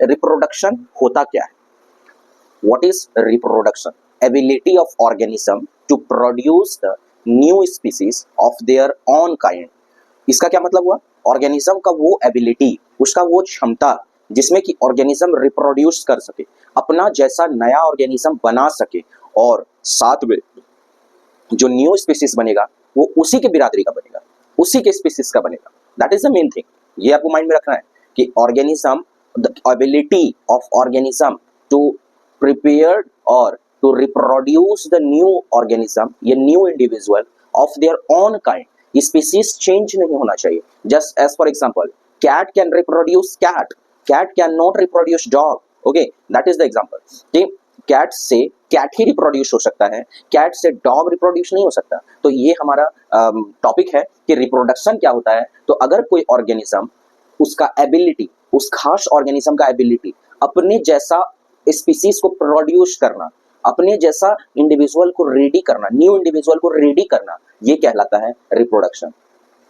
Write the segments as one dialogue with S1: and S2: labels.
S1: Reproduction होता क्या है? What is reproduction? Ability of organism to produce the new species of their own kind. इसका क्या मतलब हुआ? ऑर्गेनिज्म का वो एबिलिटी, उसका वो क्षमता जिसमें कि ऑर्गेनिज्म रिप्रोड्यूस कर सके, अपना जैसा नया ऑर्गेनिज्म बना सके, और साथ में जो न्यू स्पीसीज बनेगा वो उसी के बिरादरी का बनेगा, उसी के स्पीसीज का बनेगा. That is the main thing. ये आपको माइंड में रखना है कि organism, the ability of organism to prepare और to reproduce the new organism, ये new individual of their own kind. Species change नहीं होना चाहिए. Just as for example, cat can reproduce cat, cat can not reproduce dog. Okay, that is the example कि cat से cat ही reproduce हो सकता है, कैट से डॉग रिप्रोड्यूस नहीं हो सकता. तो ये हमारा टॉपिक है कि रिप्रोडक्शन क्या होता है. तो अगर कोई ऑर्गेनिज्म, उसका एबिलिटी, उस खास ऑर्गेनिज्म का एबिलिटी अपने जैसा स्पीसीज को प्रोड्यूस करना, अपने जैसा इंडिविजुअल को रेडी करना, न्यू इंडिविजुअल को रेडी करना, ये कहलाता है रिप्रोडक्शन.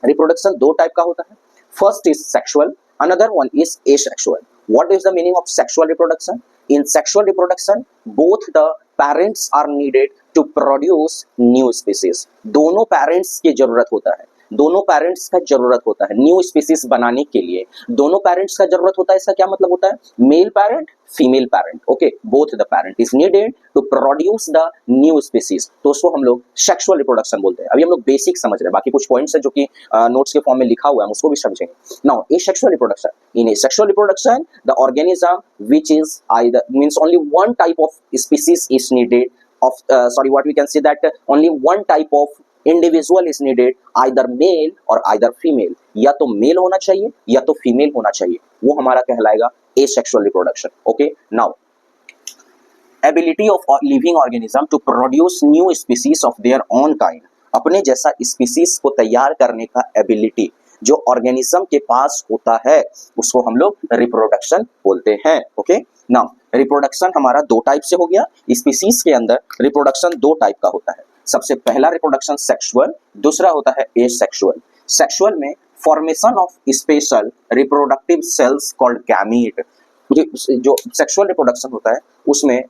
S1: रिप्रोडक्शन दो टाइप का होता है. First is sexual, another one is asexual. What is the meaning of sexual reproduction? In sexual reproduction, both the parents are needed to produce new species. दोनों पेरेंट्स की जरूरत होता है, दोनों पेरेंट्स का जरूरत होता है न्यू स्पीसीज बनाने के लिए. दोनों पेरेंट्स का जरूरत होता है. इसका क्या मतलब होता है? Male parent, female parent. Okay, both the parent is needed to produce the new species. तो उसको हम लोग सेक्सुअल रिप्रोडक्शन बोलते हैं. अभी हम लोग बेसिक समझ रहे हैं, बाकी कुछ पॉइंट्स है जो कि नोट्स के फॉर्म में लिखा हुआ है, उसको भी समझेंगे. Now asexual reproduction. In asexual reproduction, the organism which is either means only one type of species is needed of what we can say that only one type of individual is needed, either male or either female. या तो mail होना चाहिए या तो female होना चाहिए, वो हमारा कहलाएगा asexual reproduction. Okay, now ability of living organism to produce new species of their own kind. अपने जैसा स्पीसीज को तैयार करने का एबिलिटी जो ऑर्गेनिज्म के पास होता है उसको हम लोग रिप्रोडक्शन बोलते हैं. ओके, नाउ रिप्रोडक्शन हमारा दो टाइप से हो गया. स्पीसीज के अंदर रिप्रोडक्शन दो टाइप का होता है. सबसे पहला रिप्रोडक्शन सेक्सुअल, दूसरा होता है एसेक्सुअल. सेक्सुअल में formation of special reproductive cells called gamete. जो सेक्सुअल रिप्रोडक्शन होता है उसमें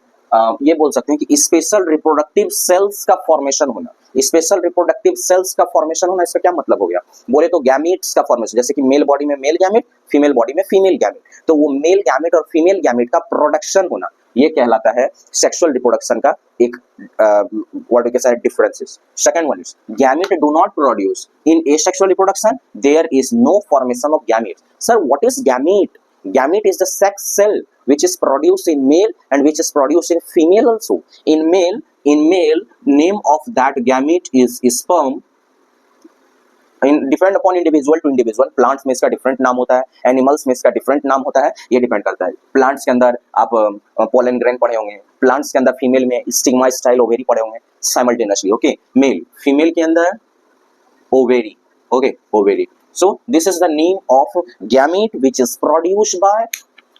S1: ये बोल सकते हैं कि स्पेशल रिप्रोडक्टिव सेल्स का फॉर्मेशन होना. स्पेशल रिप्रोडक्टिव सेल्स का फॉर्मेशन होना, इसका क्या मतलब हो गया? बोले तो गैमीट्स का फॉर्मेशन, जैसे कि मेल बॉडी में मेल गैमीट, फीमेल बॉडी में फीमेल गैमीट. तो वो मेल गैमीट और फीमेल गैमीट का प्रोडक्शन होना, ये कहलाता है सेक्सुअल रिप्रोडक्शन का एक what we can say differences. Second one is gamete do not produce in asexual reproduction, there is no formation of gamete. Sir, what is gamete? Gamete is the sex cell which is produced in male and which is produced in female also. In male, name of that gamete is sperm. In depend upon individual to individual. Plants में इसका different नाम होता है, animals में इसका different नाम होता है. ये depend करता है. Plants के अंदर आप pollen grain पढ़े होंगे. Plants के अंदर female में stigma style ovary पढ़े होंगे simultaneously. Okay, male, female के अंदर ovary. Okay, ovary. So this is the name of gamete which is produced by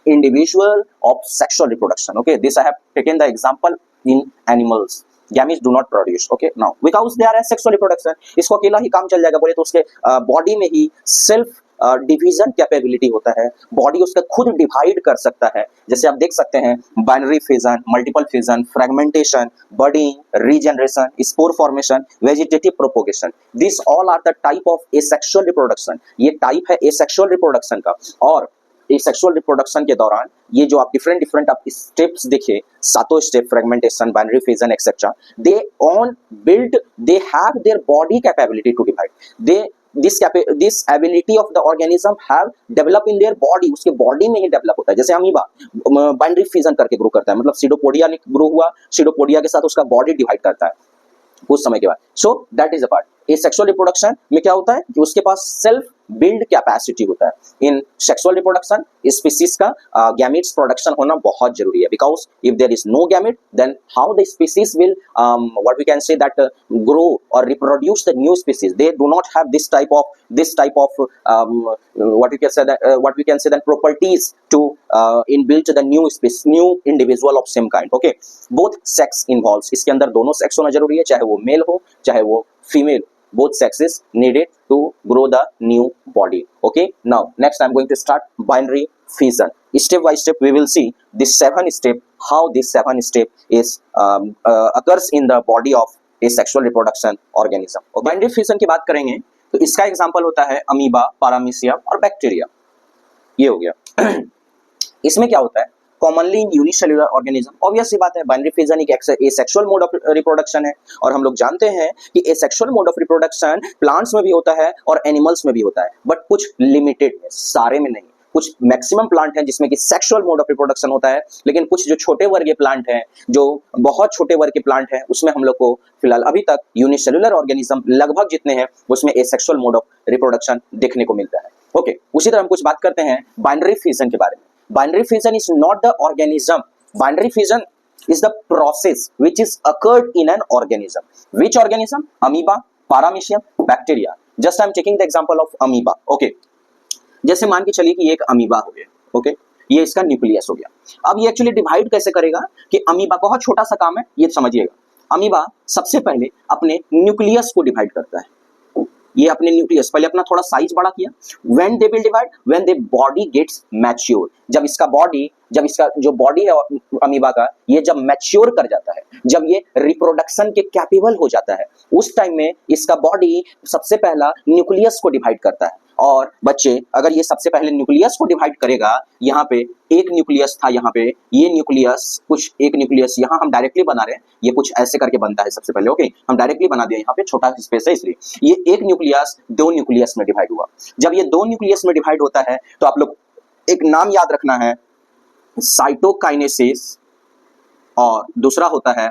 S1: individual of sexual reproduction. Okay, this I have taken the example in animals. Gametes do not produce. Okay, now because they are asexual reproduction, इसको अकेला ही काम चल जाएगा. बोले तो उसके body में ही self division capability होता है. बॉडी उसका खुद डिवाइड कर सकता है. जैसे आप देख सकते हैं binary fission, multiple fission, fragmentation, budding, regeneration, spore formation, vegetative propagation. This all are the type of asexual reproduction. ये टाइप है एसेक्सुअल रिप्रोडक्शन का. और एसेक्सुअल रिप्रोडक्शन के दौरान ये जो आप डिफरेंट आप स्टेप्स देखिए, सातों step, fragmentation, binary fission etcetera, they on build, they have their body capability to divide. They this ability of the organism have developed in their body. उसके बॉडी में ही डेवलप होता है. जैसे अमीबा बाइनरी फिजन करके grow करता है, मतलब pseudopodia ने ग्रो हुआ, सीडोपोडिया के साथ उसका बॉडी डिवाइड करता है कुछ समय के बाद. So that is a part. Sexual reproduction में क्या होता है कि उसके पास सेल्फ बिल्ड कैपेसिटी होता है. इन सेक्सुअल रिप्रोडक्शन स्पीसीज का गैमेट्स प्रोडक्शन होना बहुत जरूरी है. Because if there is no gamete, then how the species will what we can say that grow और reproduce the new species. They do not have this type of what we can say that properties to inbuilt the new species, new individual of same kind. Okay, both sex involves. इसके अंदर दोनों sex होना जरूरी है, चाहे वो mail हो चाहे वो female. both sexes needed to grow the new body. Okay, now next I'm going to start binary fission. Step by step we will see this 7 step, how this 7 step is occurs in the body of a sexual reproduction organism. और binary fission की बात करेंगे तो इसका example होता है amoeba, पारामीशियम और bacteria. ये हो गया। इसमें क्या होता है, commonly in unicellular organism, obvious सी बात है binary fission एक एसेक्सुअल मोड ऑफ रिप्रोडक्शन है, और हम लोग जानते हैं कि asexual mode of reproduction plants में भी होता है और एनिमल्स में भी होता है, बट कुछ लिमिटेड है, सारे में नहीं। कुछ मैक्सिमम प्लांट हैं जिसमें कि सेक्सुअल मोड ऑफ रिप्रोडक्शन होता है, लेकिन कुछ जो छोटे वर्ग के प्लांट हैं, जो बहुत छोटे वर्ग के प्लांट हैं, उसमें हम लोग को फिलहाल अभी तक यूनिसेल्युलर ऑर्गेनिज्म लगभग जितने हैं उसमें एसेक्सुअल मोड ऑफ रिप्रोडक्शन देखने को मिलता है। ओके, उसी तरह हम कुछ बात करते हैं बाइनरी फिजन के बारे में। Binary fission is not the organism. Binary fission is the process which is occurred in an organism. Which organism? Amoeba, Paramecium, bacteria. Just I am taking the example of amoeba. Okay. जैसे मान के चलिए कि एक amoeba हो गया, okay, ये इसका न्यूक्लियस हो गया। अब ये एक्चुअली डिवाइड कैसे करेगा कि अमीबा, बहुत छोटा सा काम है, ये समझिएगा। अमीबा सबसे पहले अपने न्यूक्लियस को डिवाइड करता है। ये अपने न्यूक्लियस पहले अपना थोड़ा साइज बड़ा किया। When they will divide, when they body gets mature, जब इसका जो बॉडी है अमीबा का, ये जब मैच्योर कर जाता है, जब ये रिप्रोडक्शन के कैपेबल हो जाता है, उस टाइम में इसका बॉडी सबसे पहला न्यूक्लियस को डिवाइड करता है। और बच्चे, अगर ये सबसे पहले न्यूक्लियस को डिवाइड करेगा, यहाँ पे एक न्यूक्लियस था, यहाँ पे ये न्यूक्लियस, कुछ एक न्यूक्लियस यहाँ हम डायरेक्टली बना रहे हैं, ये कुछ ऐसे करके बनता है सबसे पहले। ओके, हम डायरेक्टली बना दिया, यहाँ पे छोटा स्पेस है इसलिए। ये एक न्यूक्लियस दो न्यूक्लियस में डिवाइड हुआ। जब ये दो न्यूक्लियस में डिवाइड होता है तो आप लोग एक नाम याद रखना है, साइटोकाइनेसिस, और दूसरा होता है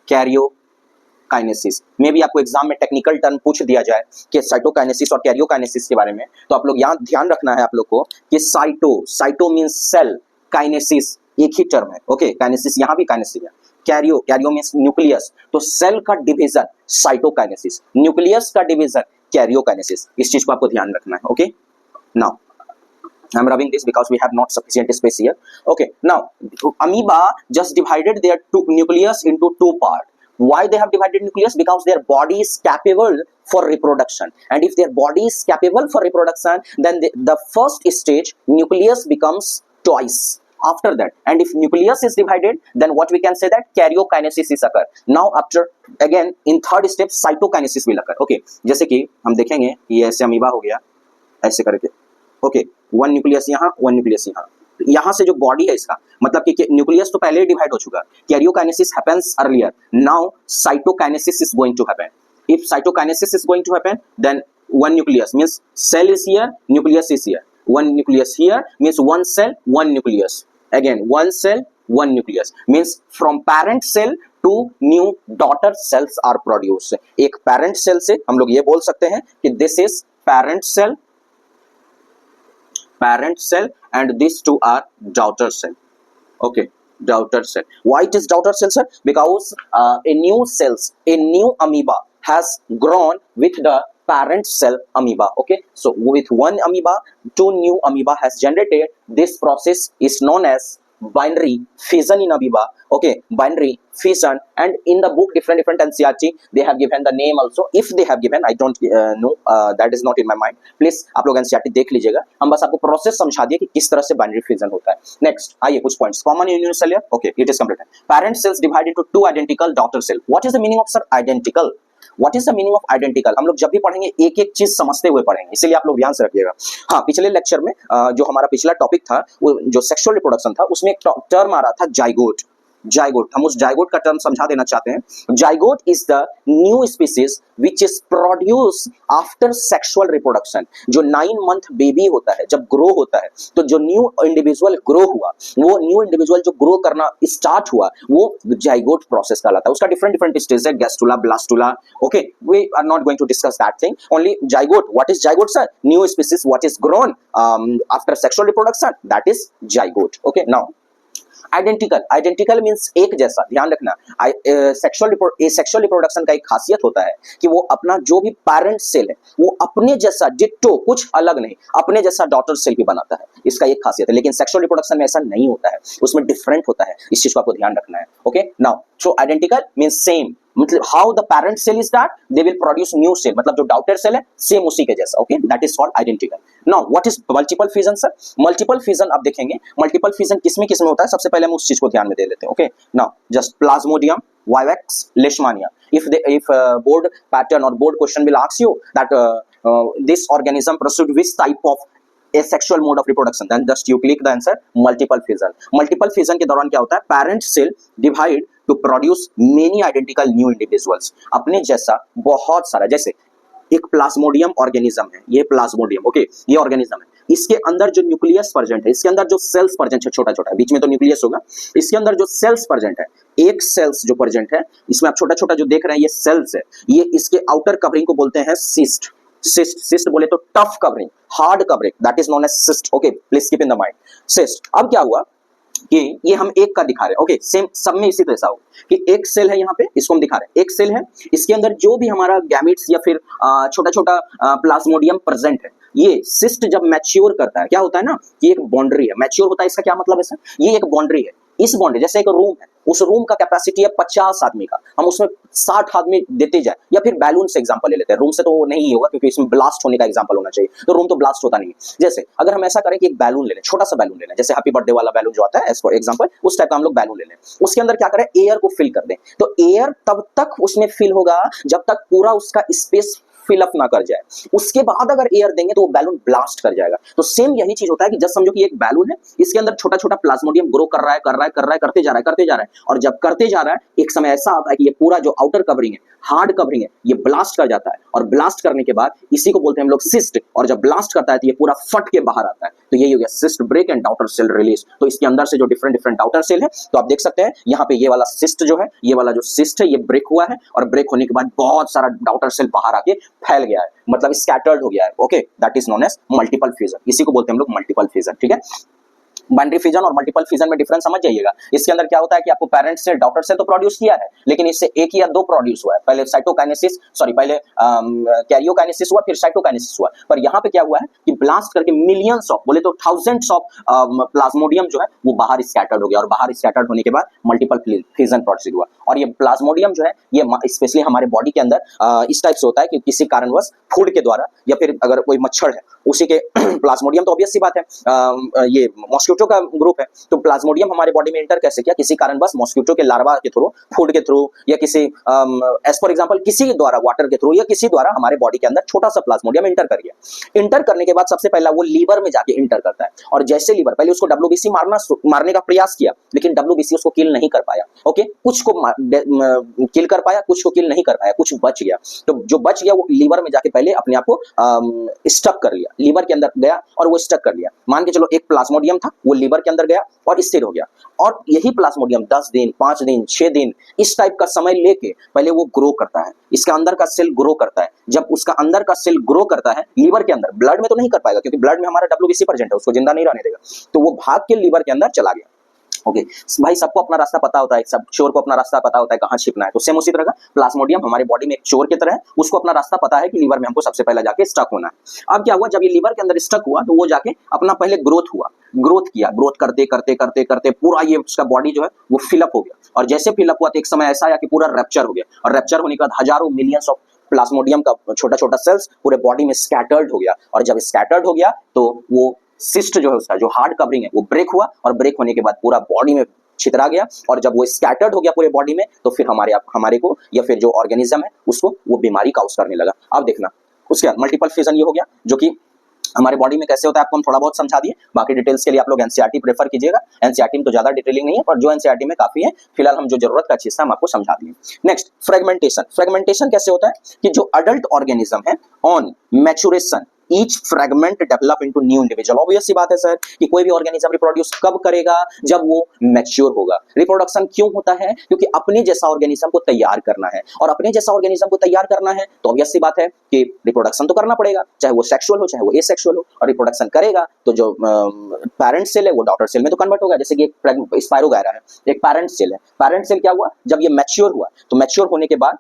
S1: कैरियोकाइनेसिस। में भी आपको एग्जाम में टेक्निकल टर्म पूछ दिया जाए कि साइटोकाइनेसिस और कैरियोकाइनेसिस के बारे में, तो आप लोग यहाँ ध्यान रखना है आप लोग को कि साइटो मींस सेल, काइनेसिस एक ही टर्म है। ओके, काइनेसिस यहाँ भी काइनेसिस है। कैरियो मींस न्यूक्लियस, तो सेल का डिवीजन साइटोकाइनेसिस, न्यूक्लियस का डिवीजन कैरियोकाइनेसिस। इस चीज को आपको ध्यान रखना है। Okay, now I'm rubbing this because we have not sufficient space here. Okay, now amoeba just divided their nucleus into two parts. Why they have divided nucleus? Because their body is capable for reproduction, and if their body is capable for reproduction, then the first stage nucleus becomes twice after that, and if nucleus is divided, then what we can say that karyokinesis is occur. Now after again in third step cytokinesis will occur. Okay, जैसे कि हम देखेंगे ये ऐसे amoeba हो गया ऐसे करके। ओके, वन न्यूक्लियस यहाँ, वन न्यूक्लियस यहाँ, यहाँ से जो बॉडी है इसका मतलब कि न्यूक्लियस तो पहले ही डिवाइड हो चुका। Karyokinesis happens earlier, now cytokinesis is going to happen. If cytokinesis is going to happen, then one nucleus means cell is here, nucleus is here, one nucleus here means one cell one nucleus, again one cell one nucleus, means from parent cell to new daughter cells are produce. एक parent cell से हम लोग ये बोल सकते हैं कि this is parent cell, parent cell, and these two are daughter cell. Okay, daughter cell. Why it is daughter cell, sir? Because a new amoeba has grown with the parent cell amoeba. Okay, so with one amoeba, two new amoeba has generated. This process is known as binary fission in amoeba. Okay, binary fission, and in the book different NCERT they have given the name also. If they have given, I don't know, that is not in my mind. Please आप लोग NCERT देख लीजिएगा, हम बस आपको process समझा दिए कि किस तरह से binary fission होता है। नेक्स्ट आइए कुछ points. Common unicellular, okay, it is complete. Parent cells divide into two identical daughter cell. What is the meaning of sir identical? What is the meaning of identical? हम लोग जब भी पढ़ेंगे एक एक चीज समझते हुए पढ़ेंगे, इसलिए आप लोग ध्यान से रखिएगा। हाँ, पिछले लेक्चर में जो हमारा पिछला टॉपिक था, वो जो सेक्सुअल रिप्रोडक्शन था, उसमें एक टर्म आ रहा था जाइगोट। जाइगोट, हम उस जाइगोट का टर्म समझा देना चाहते हैं। Zygote is the new species which is produce after sexual reproduction. जो 9 मंथ बेबी होता है, जब ग्रो होता है, तो जो न्यू इंडिविजुअल ग्रो हुआ, वो न्यू इंडिविजुअल जो ग्रो करना स्टार्ट हुआ, वो जाइगोट प्रोसेस कहलाता है। उसका डिफरेंट स्टेज है, gastrula, blastula. Okay, we are not going to discuss that thing, only zygote. What is zygote sir? New species what is grown after sexual reproduction, that is zygote. Okay, now identical means एक जैसा। ध्यान रखना, sexual reproduction का एक खासियत होता है कि वो अपना जो भी पैरेंट सेल है वो अपने जैसा डिट्टो, कुछ अलग नहीं, अपने जैसा डॉटर सेल भी बनाता है। इसका एक खासियत है। लेकिन सेक्सुअल रिप्रोडक्शन में ऐसा नहीं होता है, उसमें डिफरेंट होता है। इस चीज को आपको ध्यान रखना है। Okay, now so identical means same, मतलब how the parent cell is that they will produce new cell, मतलब जो डॉटर सेल है सेम उसी के जैसा, okay, that is called identical. Now what is multiple fission sir? Multiple fission आप देखेंगे, multiple fission किसमें किसमें होता है, सबसे पहले हम उस चीज को ध्यान में दे लेते हैं, okay. Now just Plasmodium, vivax, लेशमानिया, if board pattern or board question will ask you that this organism proceed which type of asexual mode of reproduction, then just you click the answer multiple fission। multiple fission के दौरान क्या होता है, parent cell divide to produce many identical new individuals, अपने जैसा बहुत सारा, जैसे एक प्लाज्मोडियम ऑर्गेनिज्म है, ये प्लाज्मोडियम, ओके, ये ऑर्गेनिज्म है, इसके अंदर जो न्यूक्लियस प्रेजेंट है, इसके अंदर जो सेल्स प्रेजेंट है, छोटा छोटा, बीच में तो न्यूक्लियस होगा, इसके अंदर जो सेल्स प्रेजेंट है, एक सेल्स जो प्रेजेंट है इसमें आप छोटा छोटा जो देख रहे हैं ये सेल्स है, ये इसके आउटर कवरिंग को बोलते हैं सिस्ट। सिस्ट बोले तो tough covering, hard covering, that is known as cyst, okay, please keep in the mind cyst. अब क्या हुआ कि ये हम एक का दिखा रहे हैं, ओके, सेम सब में इसी तरह हो कि एक सेल है यहाँ पे, इसको हम दिखा रहे हैं, एक सेल है, इसके अंदर जो भी हमारा गैमेट्स या फिर छोटा छोटा प्लाज्मोडियम प्रेजेंट है, ये सिस्ट जब मैच्योर करता है क्या होता है ना, ये एक बाउंड्री है, मैच्योर होता है, इसका क्या मतलब है सर, ये एक बाउंड्री है, इस बाउंड्री जैसे एक रूम है, उस रूम का कैपेसिटी है 50 आदमी का, हम उसमें 60 आदमी देते जाए, या फिर बैलून से एग्जांपल ले लेते हैं, रूम से तो नहीं होगा क्योंकि इसमें ब्लास्ट होने का एग्जांपल होना चाहिए, तो रूम तो ब्लास्ट होता नहीं है। जैसे अगर हम ऐसा करें कि एक बैलून ले लें, छोटा सा बैलून ले लें, जैसे हैप्पी बर्थडे वाला बैलून जो आता है फॉर एग्जांपल, उस टाइप का हम लोग बैलून ले लें, उसके अंदर क्या करें, एयर को फिल कर दें, तो एयर तब तक उसमें फिल होगा जब तक पूरा उसका स्पेस फिलअप ना कर जाए, उसके बाद अगर एयर देंगे तो वो बैलून ब्लास्ट कर जाएगा। तो सेम यही चीज होता है कि जब समझो कि एक बैलून है, इसके अंदर छोटा छोटा प्लाज्मोडियम ग्रो कर रहा है, करते जा रहा है, और जब करते जा रहा है एक समय ऐसा आता है कि ये पूरा जो आउटर कवरिंग है, हार्ड कवरिंग है, ये ब्लास्ट कर जाता है, और ब्लास्ट करने के बाद इसी को बोलते हैं हम लोग सिस्ट, और जब ब्लास्ट करता है तो ये पूरा फट के बाहर आता है, तो यही हो गया cyst break and daughter cell release. तो इसके अंदर से जो डिफरेंट डिफरेंट डॉटर सेल है, तो आप देख सकते हैं यहाँ पे ये वाला सिस्ट जो है, ये वाला जो सिस्ट है ये ब्रेक हुआ है, और ब्रेक होने के बाद बहुत सारा डॉटर सेल बाहर आके फैल गया है, मतलब स्कैटर्ड हो गया है, okay, that is known as multiple fission, इसी को बोलते हैं हम लोग मल्टीपल फिजन, ठीक है। बाइनरी फिजन और मल्टीपल फिजन में डिफरेंस समझ जाइएगा। इसके अंदर क्या होता है कि आपको पेरेंट से डॉटर से तो प्रोड्यूस किया है, लेकिन इससे एक या दो प्रोड्यूस हुआ है, पहले साइटोकाइनेसिस पहले कैरियोकाइनेसिस हुआ, फिर साइटोकाइनेसिस हुआ, पर यहाँ पे क्या हुआ है कि ब्लास्ट करके मिलियंस ऑफ, बोले तो थाउजेंड्स ऑफ प्लाज्मोडियम जो है वो बाहर स्कैटर्ड हो गया, और बाहर स्कैटर्ड होने के बाद मल्टीपल फिजन प्रोड्यूस हुआ। और ये प्लाज्मोडियम जो है ये स्पेशली हमारे बॉडी के अंदर इस टाइप से होता है कि किसी कारणवश फूड के द्वारा, या फिर अगर कोई मच्छर है उसी के प्लाज्मोडियम तो ऑब्वियस सी बात है, ये मॉस्किटो का ग्रुप है, तो प्लाज्मोडियम हमारे बॉडी में एंटर कैसे किया, किसी कारणवश मॉस्किटो के लार्वा के थ्रू, फूड के थ्रू, या किसी एज फॉर एग्जांपल किसी द्वारा, वाटर के थ्रू या किसी द्वारा हमारे बॉडी के अंदर छोटा सा प्लाज्मोडियम एंटर कर गया। एंटर करने के बाद सबसे पहला वो लीवर में जाके एंटर करता है, और जैसे लीवर, पहले उसको डब्ल्यूबीसी मारने का प्रयास किया, लेकिन डब्ल्यूबीसी उसको किल नहीं कर पाया, ओके, कुछ को किल कर पाया, कुछ को किल नहीं कर पाया, कुछ बच गया, तो जो बच गया वो लीवर में जाके पहले अपने आप को स्टक कर लिया, लीवर के अंदर गया और वो स्टक कर लिया। मान के चलो एक प्लाज्मोडियम था, वो लीवर के अंदर गया और स्थिर हो गया, और यही प्लाज्मोडियम 10 दिन 5 दिन 6 दिन इस टाइप का समय लेके पहले वो ग्रो करता है, इसका अंदर का सेल ग्रो करता है। जब उसका अंदर का सेल ग्रो करता है लीवर के अंदर, ब्लड में तो नहीं कर पाएगा क्योंकि ब्लड में हमारा डब्ल्यूबीसी प्रेजेंट है, उसको जिंदा नहीं रहने देगा, तो वो भाग के लीवर के अंदर चला गया, ओके भाई, सबको अपना रास्ता पता होता है, सब चोर को अपना रास्ता पता होता है कहाँ छिपना है, तो सेम उसी तरह का प्लाज्मोडियम हमारे बॉडी में एक चोर की तरह है, उसको अपना रास्ता पता है कि लीवर में हमको सबसे पहले जाके स्टक होना है। अब क्या हुआ, जब ये लीवर के अंदर स्टक हुआ तो वो जाके अपना पहले ग्रोथ हुआ, ग्रोथ किया, ग्रोथ करते करते करते करते पूरा ये उसका बॉडी जो है वो फिलअप हो गया, और जैसे फिलअप हुआ तो एक समय ऐसा आया कि पूरा रैप्चर हो गया, और रैप्चर होने के बाद हजारों मिलियंस ऑफ प्लाज्मोडियम का छोटा छोटा सेल्स पूरे बॉडी में स्कैटर्ड हो गया, और जब स्कैटर्ड हो गया तो वो सिस्ट जो है उसका जो हार्ड कवरिंग है वो ब्रेक हुआ, और ब्रेक होने के बाद पूरा बॉडी में छितरा गया, और जब वो स्कैटर्ड हो गया पूरे बॉडी में तो फिर हमारे को या फिर जो ऑर्गेनिज्म है उसको वो बीमारी काउज करने लगा। अब देखना उसके बाद मल्टीपल फिजन ये हो गया, जो कि हमारे बॉडी में कैसे होता है आपको हम थोड़ा बहुत समझा दिए, बाकी डिटेल्स के लिए आप लोग एनसीईआरटी प्रेफर कीजिएगा, एनसीईआरटी में तो ज्यादा डिटेलिंग नहीं है, पर जो एनसीईआरटी में काफी है, फिलहाल हम जो जरूरत का चीज था हम आपको समझा दिए। Next fragmentation. फ्रेगमेंटेशन कैसे होता है कि जो अडल्ट ऑर्गेनिज्म है on maturation each fragment develop into new individual. Obvious सी बात है सर कि कोई भी ऑर्गेनिज्म रिप्रोड्यूस कब करेगा, जब वो मैच्योर होगा। रिप्रोडक्शन क्यों होता है, क्योंकि अपने जैसा ऑर्गेनिज्म को तैयार करना है, और अपने जैसा ऑर्गेनिज्म को तैयार करना है तो ऑब्वियस सी बात है कि रिप्रोडक्शन तो करना पड़ेगा, चाहे वो सेक्सुअल हो चाहे वो एसेक्सुअल हो, और रिप्रोडक्शन करेगा तो जो पेरेंट सेल है वो डॉटर सेल में तो कन्वर्ट होगा। जैसे कि एक स्पाइरोगायरा है, एक पेरेंट सेल है, पेरेंट सेल क्या हुआ, जब ये मैच्योर हुआ तो मैच्योर होने के बाद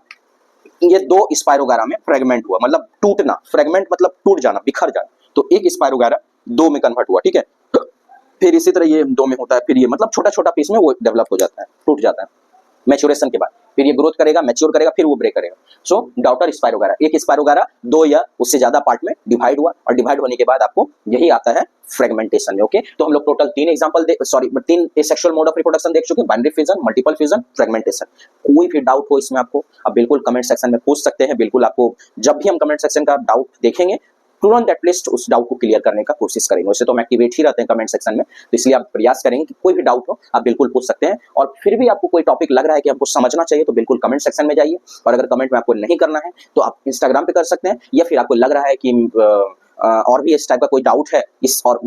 S1: ये दो स्पाइरोगायरा में फ्रेगमेंट हुआ, मतलब टूटना, फ्रेगमेंट मतलब टूट जाना, बिखर जाना, तो एक स्पाइरोगायरा दो में कन्वर्ट हुआ, ठीक है, फिर इसी तरह ये दो में होता है, फिर ये मतलब छोटा छोटा पीस में वो डेवलप हो जाता है, टूट जाता है। मैच्योरेशन के बाद, फिर ये ग्रोथ करेगा, मैच्योर करेगा, फिर वो ब्रेक करेगा। सो डाउटर स्पायरोगारा, एक स्पायरोगारा 2 या उससे ज्यादा पार्ट में डिवाइड हुआ, और डिवाइड होने के बाद आपको यही आता है फ्रेगमेंटेशन में। ओके, तो हम लोग total 3 example 3 sexual mode of reproduction देख चुके हैं, binary fission, multiple fission, fragmentation. कोई भी डाउट हो इसमें आपको, आप बिल्कुल कमेंट सेक्शन में पूछ सकते हैं। बिल्कुल आपको जब भी हम कमेंट सेक्शन का डाउट देखेंगे, तुरंत एटलीस्ट उस डाउट को क्लियर करने का कोशिश करेंगे। वैसे तो हम एक्टिवेट ही रहते हैं कमेंट सेक्शन में, तो इसलिए आप प्रयास करेंगे कि कोई भी डाउट हो आप बिल्कुल पूछ सकते हैं। और फिर भी आपको कोई टॉपिक लग रहा है कि हमको समझना चाहिए, तो बिल्कुल कमेंट सेक्शन में जाइए। और अगर कमेंट में आपको नहीं करना है तो आप इंस्टाग्राम पे कर सकते हैं, या फिर आपको लग रहा है कि और भी इस टाइप का कोई डाउट है इस और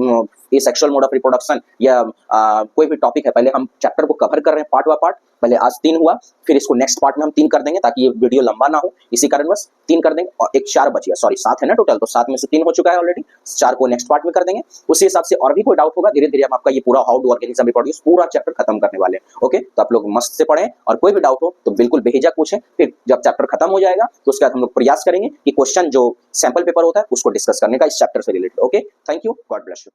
S1: ये सेक्सुअल मोड ऑफ रिप्रोडक्शन या कोई भी टॉपिक है, पहले हम चैप्टर को कवर कर रहे हैं पार्ट बाय पार्ट। पहले आज 3 हुआ, फिर इसको नेक्स्ट पार्ट में हम 3 कर देंगे ताकि ये वीडियो लंबा ना हो, इसी कारण बस 3 कर देंगे। और एक 4 बच गया, सॉरी 7 है ना टोटल, तो 7 में से 3 हो चुका है ऑलरेडी, 4 को नेक्स्ट पार्ट में कर देंगे। उसी हिसाब से और भी कोई डाउट होगा, धीरे धीरे हम आपका ये पूरा हाउ डू ऑर्गेनिज्म रिप्रोड्यूस पूरा चैप्टर खत्म करने वाले हैं। ओके, तो आप लोग मस्त से पढ़ें, और कोई भी डाउट हो तो बिल्कुल बेहिचक पूछें। फिर जब चैप्टर खत्म हो जाएगा तो उसके बाद हम लोग प्रयास करेंगे कि क्वेश्चन जो सैंपल पेपर होता है उसको डिस्कस करने का इस चैप्टर से related. Okay, thank you, God bless you.